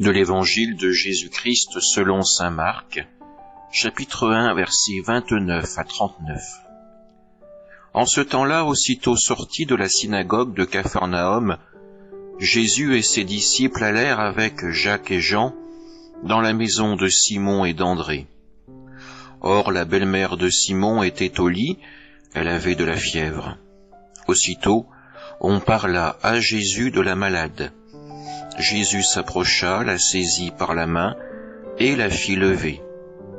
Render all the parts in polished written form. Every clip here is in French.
De l'Évangile de Jésus-Christ selon saint Marc, chapitre 1, versets 29 à 39. En ce temps-là, aussitôt sortis de la synagogue de Capharnaüm, Jésus et ses disciples allèrent avec Jacques et Jean dans la maison de Simon et d'André. Or, la belle-mère de Simon était au lit, elle avait de la fièvre. Aussitôt, on parla à Jésus de la malade. Jésus s'approcha, la saisit par la main et la fit lever.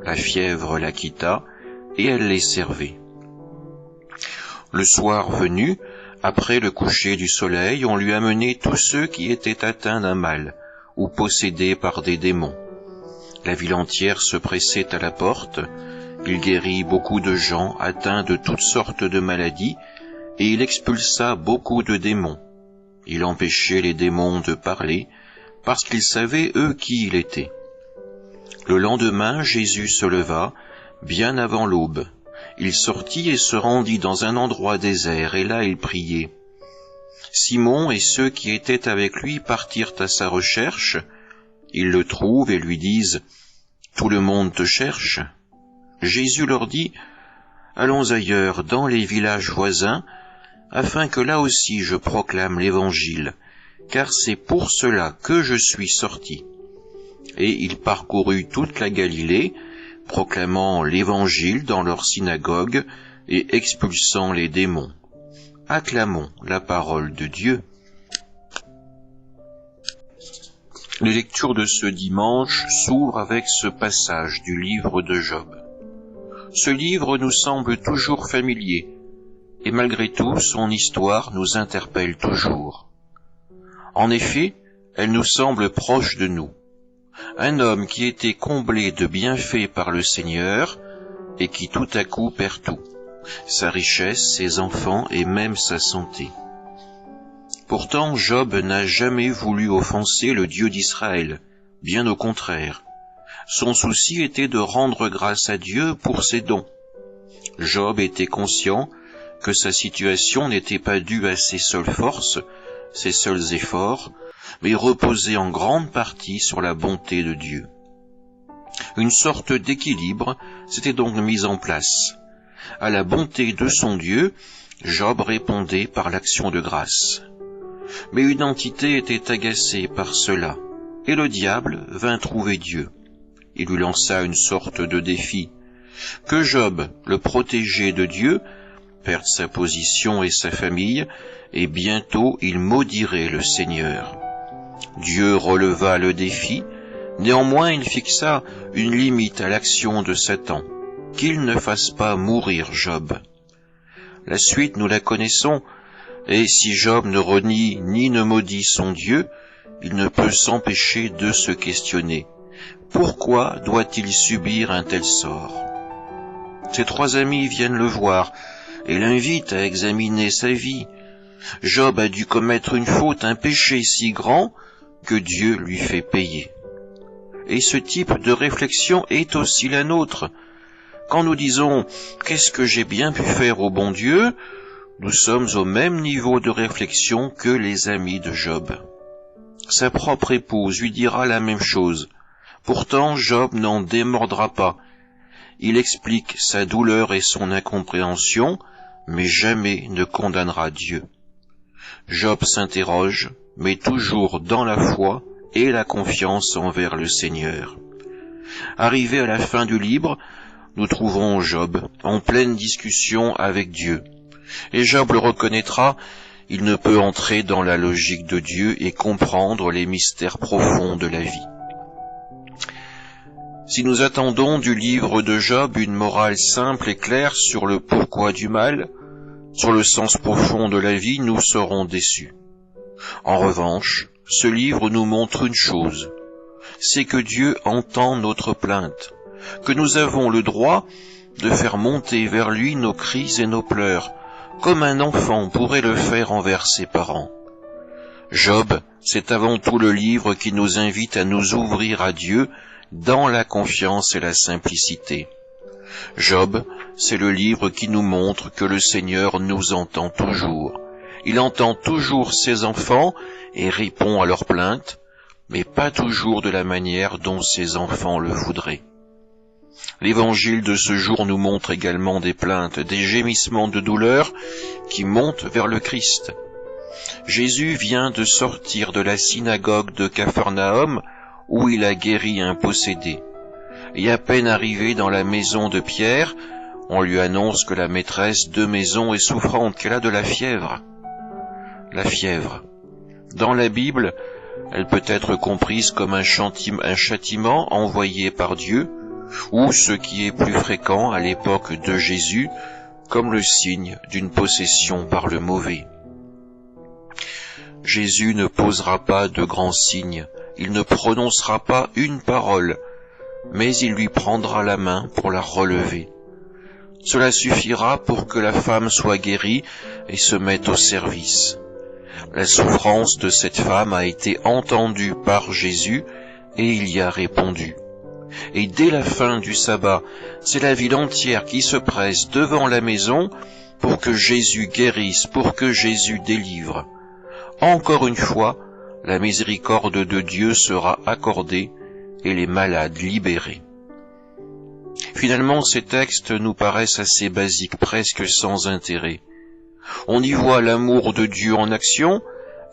La fièvre la quitta et elle les servait. Le soir venu, après le coucher du soleil, on lui amenait tous ceux qui étaient atteints d'un mal ou possédés par des démons. La ville entière se pressait à la porte. Il guérit beaucoup de gens atteints de toutes sortes de maladies et il expulsa beaucoup de démons. Il empêchait les démons de parler, parce qu'ils savaient, eux, qui il était. Le lendemain, Jésus se leva, bien avant l'aube. Il sortit et se rendit dans un endroit désert, et là il priait. Simon et ceux qui étaient avec lui partirent à sa recherche. Ils le trouvent et lui disent « Tout le monde te cherche ». Jésus leur dit « Allons ailleurs, dans les villages voisins, afin que là aussi je proclame l'Évangile, car c'est pour cela que je suis sorti. » Et il parcourut toute la Galilée, proclamant l'Évangile dans leur synagogue et expulsant les démons. Acclamons la parole de Dieu. Les lectures de ce dimanche s'ouvrent avec ce passage du livre de Job. Ce livre nous semble toujours familier, et malgré tout, son histoire nous interpelle toujours. En effet, elle nous semble proche de nous. Un homme qui était comblé de bienfaits par le Seigneur, et qui tout à coup perd tout, sa richesse, ses enfants et même sa santé. Pourtant, Job n'a jamais voulu offenser le Dieu d'Israël, bien au contraire. Son souci était de rendre grâce à Dieu pour ses dons. Job était conscient que sa situation n'était pas due à ses seules forces, ses seuls efforts, mais reposait en grande partie sur la bonté de Dieu. Une sorte d'équilibre s'était donc mis en place. À la bonté de son Dieu, Job répondait par l'action de grâce. Mais une entité était agacée par cela, et le diable vint trouver Dieu. Il lui lança une sorte de défi, que Job, le protégé de Dieu, perde sa position et sa famille, et bientôt il maudirait le Seigneur. Dieu releva le défi, néanmoins il fixa une limite à l'action de Satan, qu'il ne fasse pas mourir Job. La suite nous la connaissons, et si Job ne renie ni ne maudit son Dieu, il ne peut s'empêcher de se questionner. Pourquoi doit-il subir un tel sort? Ses trois amis viennent le voir et l'invitent à examiner sa vie. Job a dû commettre une faute, un péché si grand que Dieu lui fait payer. Et ce type de réflexion est aussi la nôtre. Quand nous disons « Qu'est-ce que j'ai bien pu faire au bon Dieu ?», nous sommes au même niveau de réflexion que les amis de Job. Sa propre épouse lui dira la même chose. Pourtant, Job n'en démordra pas. Il explique sa douleur et son incompréhension, mais jamais ne condamnera Dieu. Job s'interroge, mais toujours dans la foi et la confiance envers le Seigneur. Arrivé à la fin du livre, nous trouverons Job en pleine discussion avec Dieu. Et Job le reconnaîtra, il ne peut entrer dans la logique de Dieu et comprendre les mystères profonds de la vie. Si nous attendons du livre de Job une morale simple et claire sur le pourquoi du mal, sur le sens profond de la vie, nous serons déçus. En revanche, ce livre nous montre une chose, c'est que Dieu entend notre plainte, que nous avons le droit de faire monter vers lui nos cris et nos pleurs, comme un enfant pourrait le faire envers ses parents. Job, c'est avant tout le livre qui nous invite à nous ouvrir à Dieu dans la confiance et la simplicité. Job, c'est le livre qui nous montre que le Seigneur nous entend toujours. Il entend toujours ses enfants et répond à leurs plaintes, mais pas toujours de la manière dont ses enfants le voudraient. L'évangile de ce jour nous montre également des plaintes, des gémissements de douleur qui montent vers le Christ. Jésus vient de sortir de la synagogue de Capharnaüm où il a guéri un possédé. Et à peine arrivé dans la maison de Pierre, on lui annonce que la maîtresse de maison est souffrante, qu'elle a de la fièvre. La fièvre. Dans la Bible, elle peut être comprise comme un châtiment envoyé par Dieu, ou, ce qui est plus fréquent à l'époque de Jésus, comme le signe d'une possession par le mauvais. Jésus ne posera pas de grands signes, il ne prononcera pas une parole, mais il lui prendra la main pour la relever. Cela suffira pour que la femme soit guérie et se mette au service. La souffrance de cette femme a été entendue par Jésus et il y a répondu. Et dès la fin du sabbat, c'est la ville entière qui se presse devant la maison pour que Jésus guérisse, pour que Jésus délivre. Encore une fois, la miséricorde de Dieu sera accordée et les malades libérés. Finalement, ces textes nous paraissent assez basiques, presque sans intérêt. On y voit l'amour de Dieu en action,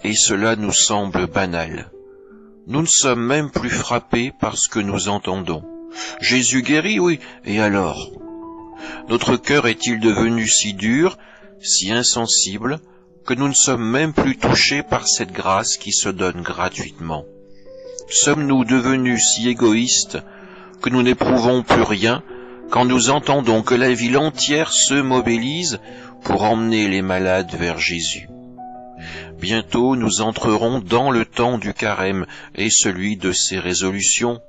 et cela nous semble banal. Nous ne sommes même plus frappés par ce que nous entendons. Jésus guérit, oui, et alors? Notre cœur est-il devenu si dur, si insensible, que nous ne sommes même plus touchés par cette grâce qui se donne gratuitement? Sommes-nous devenus si égoïstes que nous n'éprouvons plus rien quand nous entendons que la ville entière se mobilise pour emmener les malades vers Jésus? Bientôt nous entrerons dans le temps du carême et celui de ses résolutions.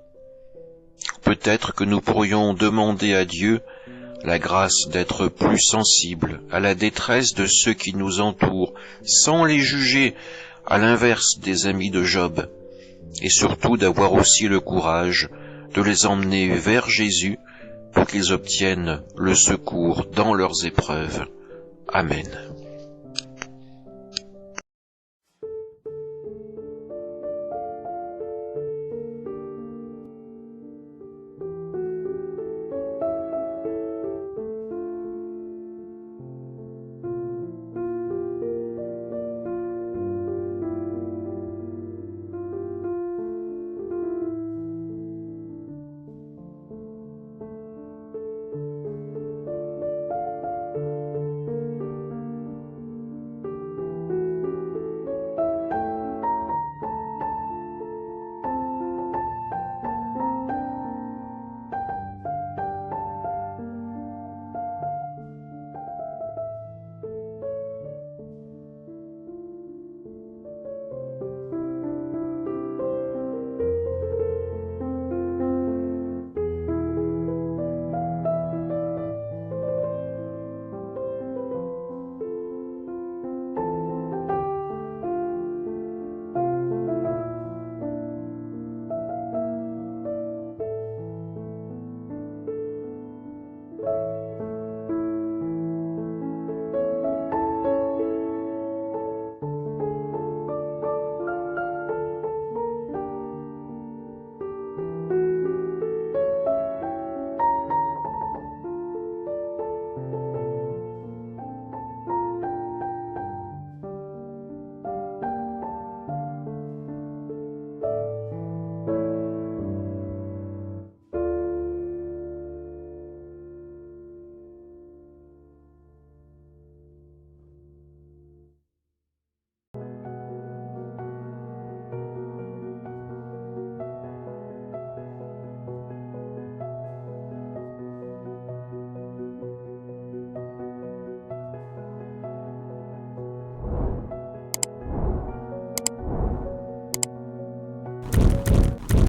Peut-être que nous pourrions demander à Dieu la grâce d'être plus sensibles à la détresse de ceux qui nous entourent, sans les juger, à l'inverse des amis de Job, et surtout d'avoir aussi le courage de les emmener vers Jésus pour qu'ils obtiennent le secours dans leurs épreuves. Amen.